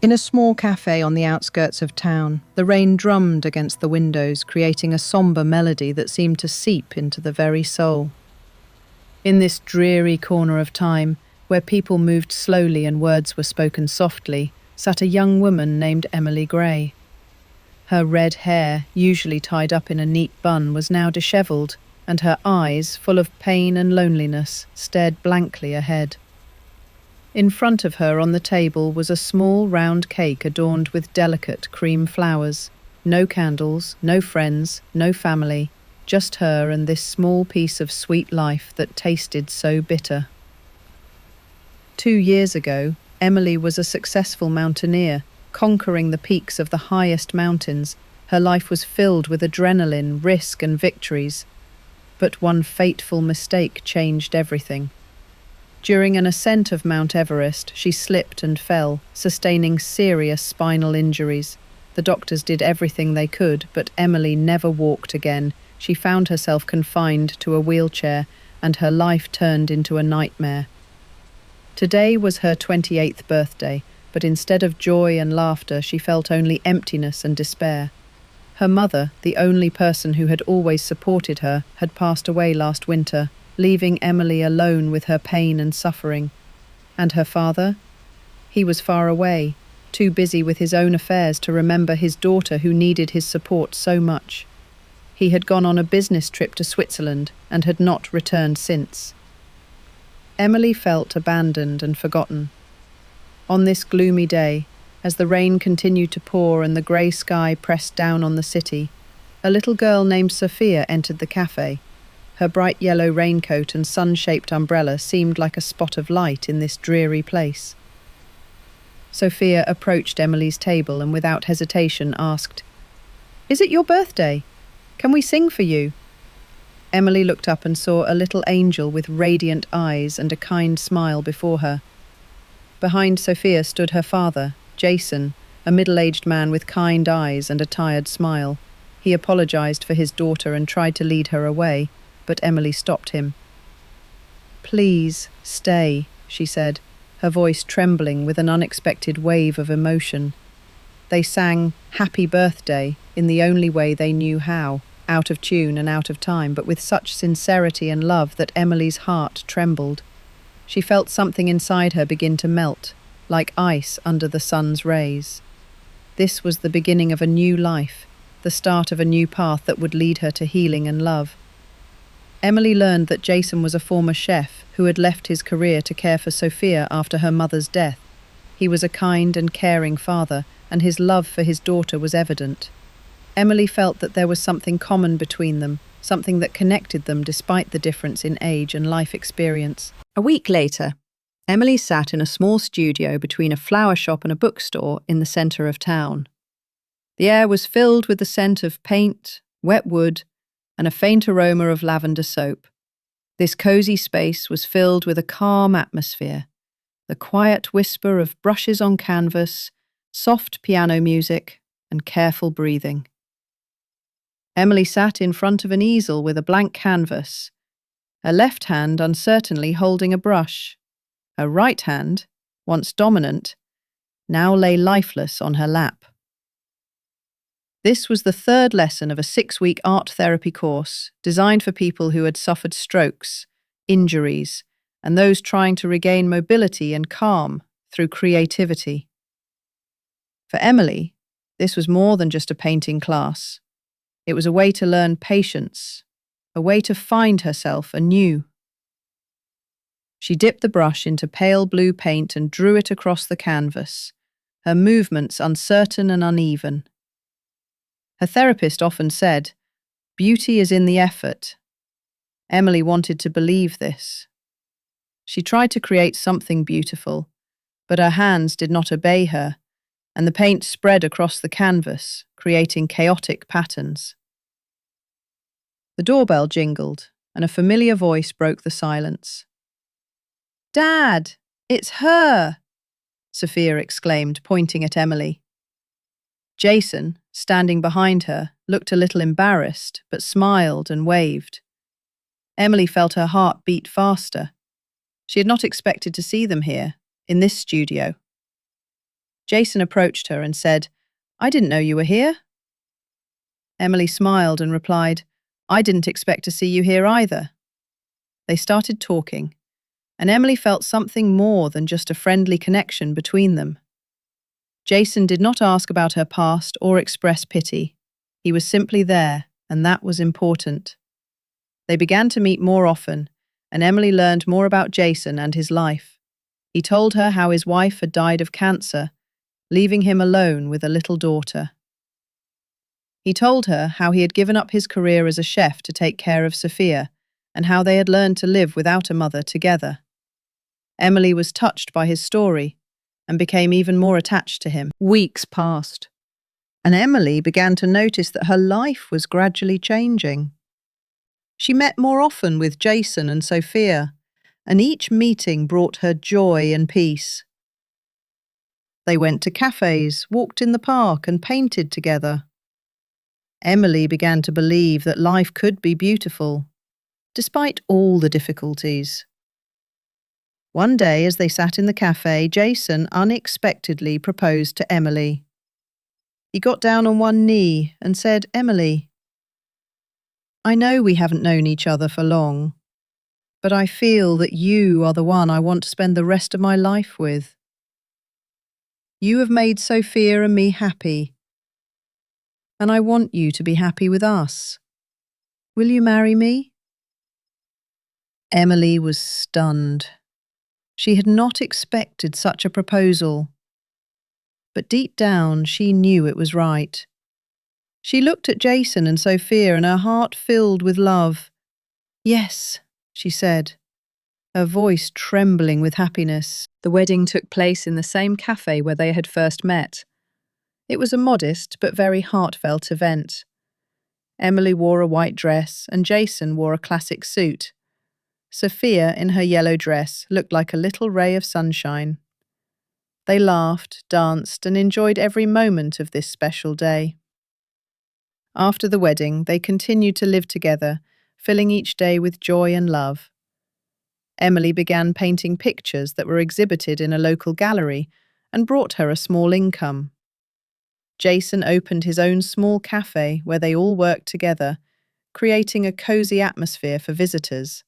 In a small cafe on the outskirts of town, the rain drummed against the windows, creating a somber melody that seemed to seep into the very soul. In this dreary corner of time, where people moved slowly and words were spoken softly, sat a young woman named Emily Gray. Her red hair, usually tied up in a neat bun, was now dishevelled, and her eyes, full of pain and loneliness, stared blankly ahead. In front of her on the table was a small round cake adorned with delicate cream flowers. No candles, no friends, no family, just her and this small piece of sweet life that tasted so bitter. 2 years ago, Emily was a successful mountaineer, conquering the peaks of the highest mountains. Her life was filled with adrenaline, risk and victories. But one fateful mistake changed everything. During an ascent of Mount Everest, she slipped and fell, sustaining serious spinal injuries. The doctors did everything they could, but Emily never walked again. She found herself confined to a wheelchair, and her life turned into a nightmare. Today was her 28th birthday, but instead of joy and laughter, she felt only emptiness and despair. Her mother, the only person who had always supported her, had passed away last winter, leaving Emily alone with her pain and suffering. And her father? He was far away, too busy with his own affairs to remember his daughter who needed his support so much. He had gone on a business trip to Switzerland and had not returned since. Emily felt abandoned and forgotten. On this gloomy day, as the rain continued to pour and the grey sky pressed down on the city, a little girl named Sophia entered the cafe. Her bright yellow raincoat and sun-shaped umbrella seemed like a spot of light in this dreary place. Sophia approached Emily's table and without hesitation asked, "Is it your birthday? Can we sing for you?" Emily looked up and saw a little angel with radiant eyes and a kind smile before her. Behind Sophia stood her father, Jason, a middle-aged man with kind eyes and a tired smile. He apologized for his daughter and tried to lead her away, but Emily stopped him. "Please, stay," she said, her voice trembling with an unexpected wave of emotion. They sang "Happy Birthday" in the only way they knew how, out of tune and out of time, but with such sincerity and love that Emily's heart trembled. She felt something inside her begin to melt, like ice under the sun's rays. This was the beginning of a new life, the start of a new path that would lead her to healing and love. Emily learned that Jason was a former chef who had left his career to care for Sophia after her mother's death. He was a kind and caring father, and his love for his daughter was evident. Emily felt that there was something common between them, something that connected them despite the difference in age and life experience. A week later, Emily sat in a small studio between a flower shop and a bookstore in the centre of town. The air was filled with the scent of paint, wet wood, and a faint aroma of lavender soap. This cosy space was filled with a calm atmosphere, the quiet whisper of brushes on canvas, soft piano music, and careful breathing. Emily sat in front of an easel with a blank canvas, her left hand uncertainly holding a brush. Her right hand, once dominant, now lay lifeless on her lap. This was the third lesson of a 6-week art therapy course designed for people who had suffered strokes, injuries, and those trying to regain mobility and calm through creativity. For Emily, this was more than just a painting class. It was a way to learn patience, a way to find herself anew. She dipped the brush into pale blue paint and drew it across the canvas, her movements uncertain and uneven. Her therapist often said, "Beauty is in the effort." Emily wanted to believe this. She tried to create something beautiful, but her hands did not obey her, and the paint spread across the canvas, creating chaotic patterns. The doorbell jingled, and a familiar voice broke the silence. "Dad, it's her!" Sophia exclaimed, pointing at Emily. Jason, standing behind her, looked a little embarrassed, but smiled and waved. Emily felt her heart beat faster. She had not expected to see them here, in this studio. Jason approached her and said, "I didn't know you were here." Emily smiled and replied, "I didn't expect to see you here either." They started talking, and Emily felt something more than just a friendly connection between them. Jason did not ask about her past or express pity. He was simply there, and that was important. They began to meet more often, and Emily learned more about Jason and his life. He told her how his wife had died of cancer, leaving him alone with a little daughter. He told her how he had given up his career as a chef to take care of Sophia, and how they had learned to live without a mother together. Emily was touched by his story and became even more attached to him. Weeks passed, and Emily began to notice that her life was gradually changing. She met more often with Jason and Sophia, and each meeting brought her joy and peace. They went to cafes, walked in the park, and painted together. Emily began to believe that life could be beautiful, despite all the difficulties. One day, as they sat in the cafe, Jason unexpectedly proposed to Emily. He got down on one knee and said, "Emily, I know we haven't known each other for long, but I feel that you are the one I want to spend the rest of my life with. You have made Sophia and me happy, and I want you to be happy with us. Will you marry me?" Emily was stunned. She had not expected such a proposal, but deep down she knew it was right. She looked at Jason and Sophia, and her heart filled with love. "Yes," she said, her voice trembling with happiness. The wedding took place in the same cafe where they had first met. It was a modest but very heartfelt event. Emily wore a white dress and Jason wore a classic suit. Sophia, in her yellow dress, looked like a little ray of sunshine. They laughed, danced, and enjoyed every moment of this special day. After the wedding, they continued to live together, filling each day with joy and love. Emily began painting pictures that were exhibited in a local gallery and brought her a small income. Jason opened his own small cafe where they all worked together, creating a cozy atmosphere for visitors.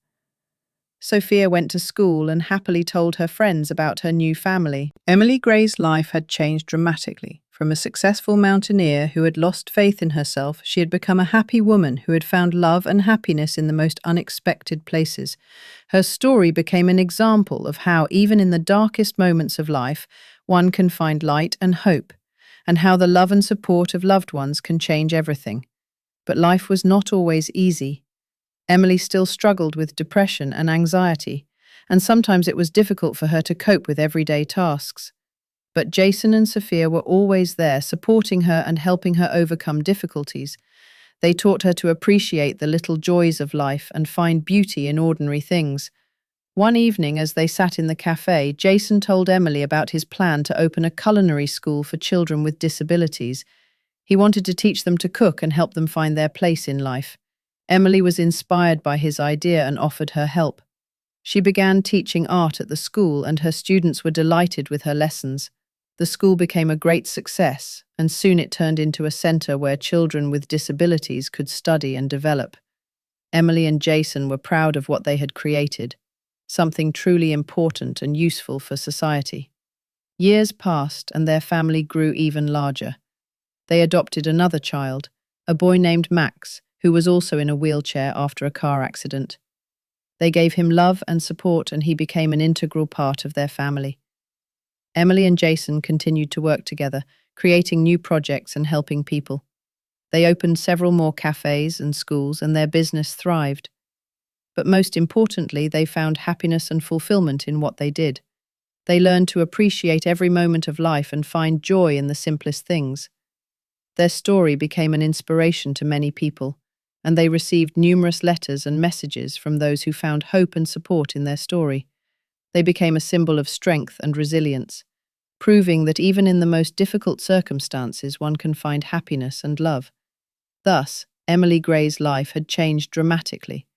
Sophia went to school and happily told her friends about her new family. Emily Gray's life had changed dramatically. From a successful mountaineer who had lost faith in herself, she had become a happy woman who had found love and happiness in the most unexpected places. Her story became an example of how, even in the darkest moments of life, one can find light and hope, and how the love and support of loved ones can change everything. But life was not always easy. Emily still struggled with depression and anxiety, and sometimes it was difficult for her to cope with everyday tasks. But Jason and Sophia were always there, supporting her and helping her overcome difficulties. They taught her to appreciate the little joys of life and find beauty in ordinary things. One evening, as they sat in the cafe, Jason told Emily about his plan to open a culinary school for children with disabilities. He wanted to teach them to cook and help them find their place in life. Emily was inspired by his idea and offered her help. She began teaching art at the school, and her students were delighted with her lessons. The school became a great success, and soon it turned into a center where children with disabilities could study and develop. Emily and Jason were proud of what they had created, something truly important and useful for society. Years passed, and their family grew even larger. They adopted another child, a boy named Max, who was also in a wheelchair after a car accident. They gave him love and support, and he became an integral part of their family. Emily and Jason continued to work together, creating new projects and helping people. They opened several more cafes and schools, and their business thrived. But most importantly, they found happiness and fulfillment in what they did. They learned to appreciate every moment of life and find joy in the simplest things. Their story became an inspiration to many people, and they received numerous letters and messages from those who found hope and support in their story. They became a symbol of strength and resilience, proving that even in the most difficult circumstances one can find happiness and love. Thus, Emily Gray's life had changed dramatically.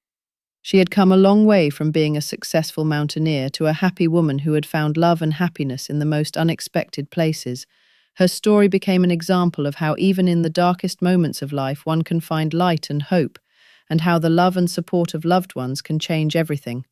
She had come a long way from being a successful mountaineer to a happy woman who had found love and happiness in the most unexpected places. Her story became an example of how even in the darkest moments of life one can find light and hope, and how the love and support of loved ones can change everything.